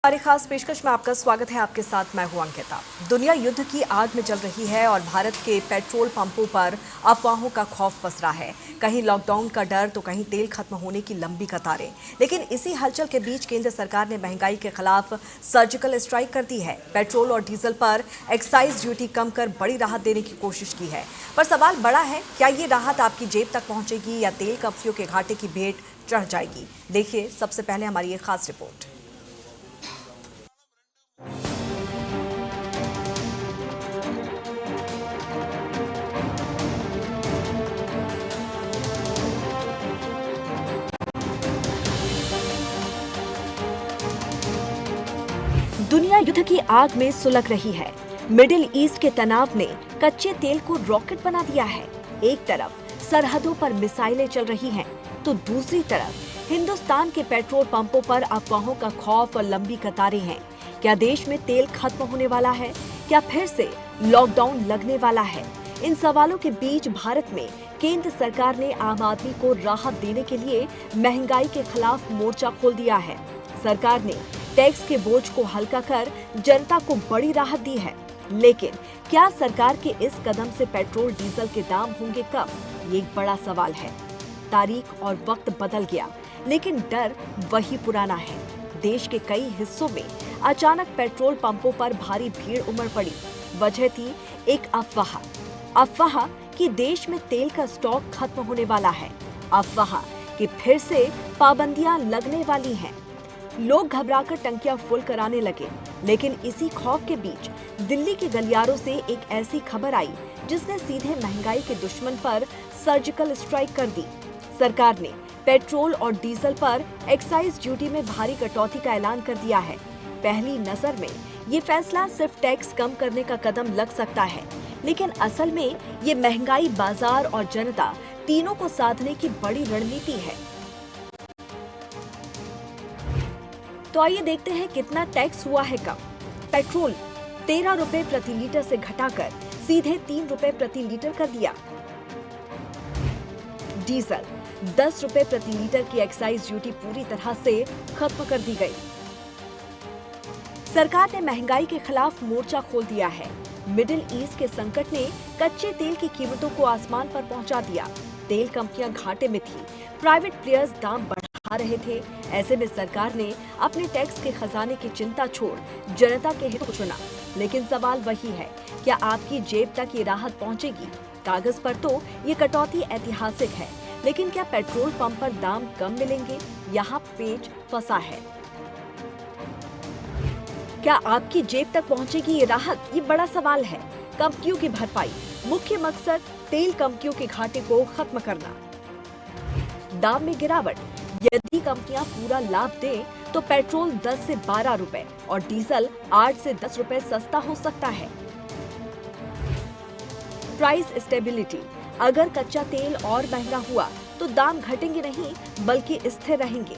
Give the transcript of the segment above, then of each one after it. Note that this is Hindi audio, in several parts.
हमारी खास पेशकश में आपका स्वागत है। आपके साथ मैं हूं अंकिता। दुनिया युद्ध की आग में जल रही है और भारत के पेट्रोल पंपों पर अफवाहों का खौफ पसरा है। कहीं लॉकडाउन का डर तो कहीं तेल खत्म होने की लंबी कतारें। लेकिन इसी हलचल के बीच केंद्र सरकार ने महंगाई के खिलाफ सर्जिकल स्ट्राइक कर दी है। पेट्रोल और डीजल पर एक्साइज ड्यूटी कम कर बड़ी राहत देने की कोशिश की है। पर सवाल बड़ा है, क्या ये राहत आपकी जेब तक पहुंचेगी या तेल कंपनियों के घाटे की भेंट चढ़ जाएगी? देखिए सबसे पहले हमारी ये खास रिपोर्ट। दुनिया युद्ध की आग में सुलग रही है। मिडिल ईस्ट के तनाव ने कच्चे तेल को रॉकेट बना दिया है। एक तरफ सरहदों पर मिसाइलें चल रही हैं, तो दूसरी तरफ हिंदुस्तान के पेट्रोल पंपों पर अफवाहों का खौफ और लंबी कतारें हैं। क्या देश में तेल खत्म होने वाला है? क्या फिर से लॉकडाउन लगने वाला है? इन सवालों के बीच भारत में केंद्र सरकार ने आम आदमी को राहत देने के लिए महंगाई के खिलाफ मोर्चा खोल दिया है। सरकार ने टैक्स के बोझ को हल्का कर जनता को बड़ी राहत दी है। लेकिन क्या सरकार के इस कदम से पेट्रोल डीजल के दाम होंगे कम? ये एक बड़ा सवाल है। तारीख और वक्त बदल गया, लेकिन डर वही पुराना है। देश के कई हिस्सों में अचानक पेट्रोल पंपों पर भारी भीड़ उमड़ पड़ी। वजह थी एक अफवाह कि देश में तेल का स्टॉक खत्म होने वाला है। अफवाह कि फिर से पाबंदियां लगने वाली हैं। लोग घबराकर टंकियां फुल कराने लगे। लेकिन इसी खौफ के बीच दिल्ली के गलियारों से एक ऐसी खबर आई जिसने सीधे महंगाई के दुश्मन पर सर्जिकल स्ट्राइक कर दी। सरकार ने पेट्रोल और डीजल पर एक्साइज ड्यूटी में भारी कटौती का ऐलान कर दिया है। पहली नजर में ये फैसला सिर्फ टैक्स कम करने का कदम लग सकता है, लेकिन असल में ये महंगाई, बाजार और जनता तीनों को साधने की बड़ी रणनीति है। तो आइए देखते हैं कितना टैक्स हुआ है कम। पेट्रोल 13 रुपए प्रति लीटर से घटाकर सीधे 3 रुपए प्रति लीटर कर दिया। डीजल 10 रुपए प्रति लीटर की एक्साइज ड्यूटी पूरी तरह से खत्म कर दी गई। सरकार ने महंगाई के खिलाफ मोर्चा खोल दिया है। मिडिल ईस्ट के संकट ने कच्चे तेल की कीमतों को आसमान पर पहुंचा दिया। तेल कंपनियां घाटे में थी, प्राइवेट प्लेयर्स दाम बढ़ा रहे थे। ऐसे में सरकार ने अपने टैक्स के खजाने की चिंता छोड़ जनता के हित को चुना। लेकिन सवाल वही है, क्या आपकी जेब तक ये राहत पहुंचेगी? कागज पर तो ये कटौती ऐतिहासिक है, लेकिन क्या पेट्रोल पंप पर दाम कम मिलेंगे? यहाँ पेच फंसा है। क्या आपकी जेब तक पहुंचेगी ये राहत? ये बड़ा सवाल है। कंपनियों की भरपाई, मुख्य मकसद तेल कंपनियों के घाटे को खत्म करना। दाम में गिरावट, यदि कंपनियां पूरा लाभ दें तो पेट्रोल 10 से 12 रुपए और डीजल 8 से 10 रुपए सस्ता हो सकता है। प्राइस स्टेबिलिटी, अगर कच्चा तेल और महंगा हुआ तो दाम घटेंगे नहीं बल्कि स्थिर रहेंगे।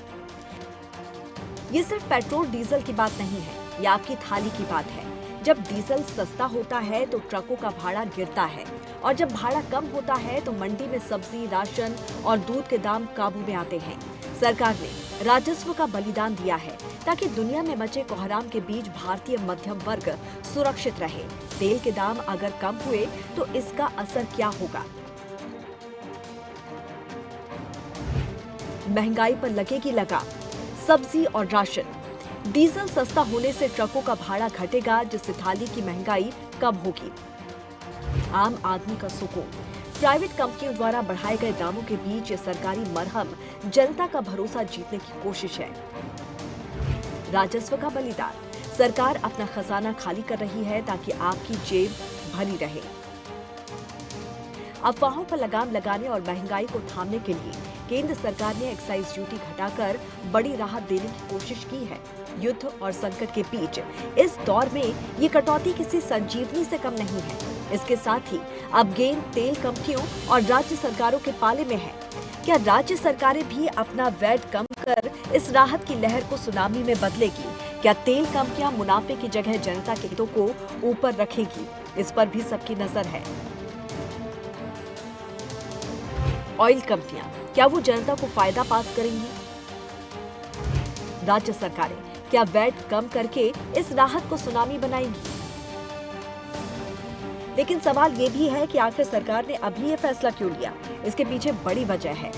ये सिर्फ पेट्रोल डीजल की बात नहीं है, ये आपकी थाली की बात है। जब डीजल सस्ता होता है तो ट्रकों का भाड़ा गिरता है, और जब भाड़ा कम होता है तो मंडी में सब्जी, राशन और दूध के दाम काबू में आते हैं। सरकार ने राजस्व का बलिदान दिया है ताकि दुनिया में मचे कोहराम के बीच भारतीय मध्यम वर्ग सुरक्षित रहे। तेल के दाम अगर कम हुए तो इसका असर क्या होगा? महंगाई पर लगेगी लगाम। सब्जी और राशन, डीजल सस्ता होने से ट्रकों का भाड़ा घटेगा, जिससे थाली की महंगाई कम होगी। आम आदमी का सुकून, प्राइवेट कंपनियों द्वारा बढ़ाए गए दामों के बीच ये सरकारी मरहम जनता का भरोसा जीतने की कोशिश है। राजस्व का बलिदान, सरकार अपना खजाना खाली कर रही है ताकि आपकी जेब भरी रहे। अफवाहों पर लगाम लगाने और महंगाई को थामने के लिए केंद्र सरकार ने एक्साइज ड्यूटी घटाकर बड़ी राहत देने की कोशिश की है। युद्ध और संकट के बीच इस दौर में ये कटौती किसी संजीवनी से कम नहीं है। इसके साथ ही अब गेंद तेल कंपनियों और राज्य सरकारों के पाले में है। क्या राज्य सरकारें भी अपना वैट कम कर इस राहत की लहर को सुनामी में बदलेगी? क्या तेल कंपनियां मुनाफे की जगह जनता के हितों को ऊपर रखेगी? इस पर भी सबकी नजर है। ऑयल कंपनियां, क्या वो जनता को फायदा पास करेंगी? राज्य सरकारें, क्या वैट कम करके इस राहत को सुनामी बनाएगी? लेकिन सवाल ये भी है कि आखिर सरकार ने अभी ये फैसला क्यों लिया? इसके पीछे बड़ी वजह है।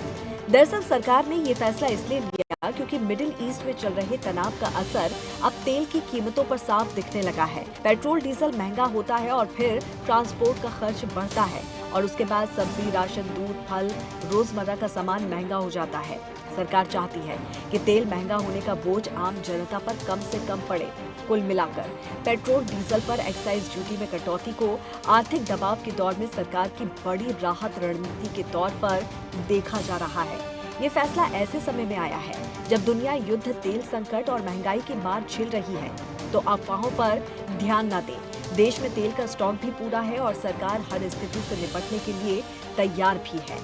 दरअसल सरकार ने ये फैसला इसलिए लिया क्योंकि मिडिल ईस्ट में चल रहे तनाव का असर अब तेल की कीमतों पर साफ दिखने लगा है। पेट्रोल डीजल महंगा होता है और फिर ट्रांसपोर्ट का खर्च बढ़ता है और उसके बाद सब्जी, राशन, दूध, फल, रोजमर्रा का सामान महंगा हो जाता है। सरकार चाहती है कि तेल महंगा होने का बोझ आम जनता पर कम से कम पड़े। कुल मिलाकर पेट्रोल डीजल पर एक्साइज ड्यूटी में कटौती को आर्थिक दबाव के दौर में सरकार की बड़ी राहत रणनीति के तौर पर देखा जा रहा है। ये फैसला ऐसे समय में आया है जब दुनिया युद्ध, तेल संकट और महंगाई की मार झेल रही है। तो अफवाहों पर ध्यान न दें। देश में तेल का स्टॉक भी पूरा है और सरकार हर स्थिति से निपटने के लिए तैयार भी है।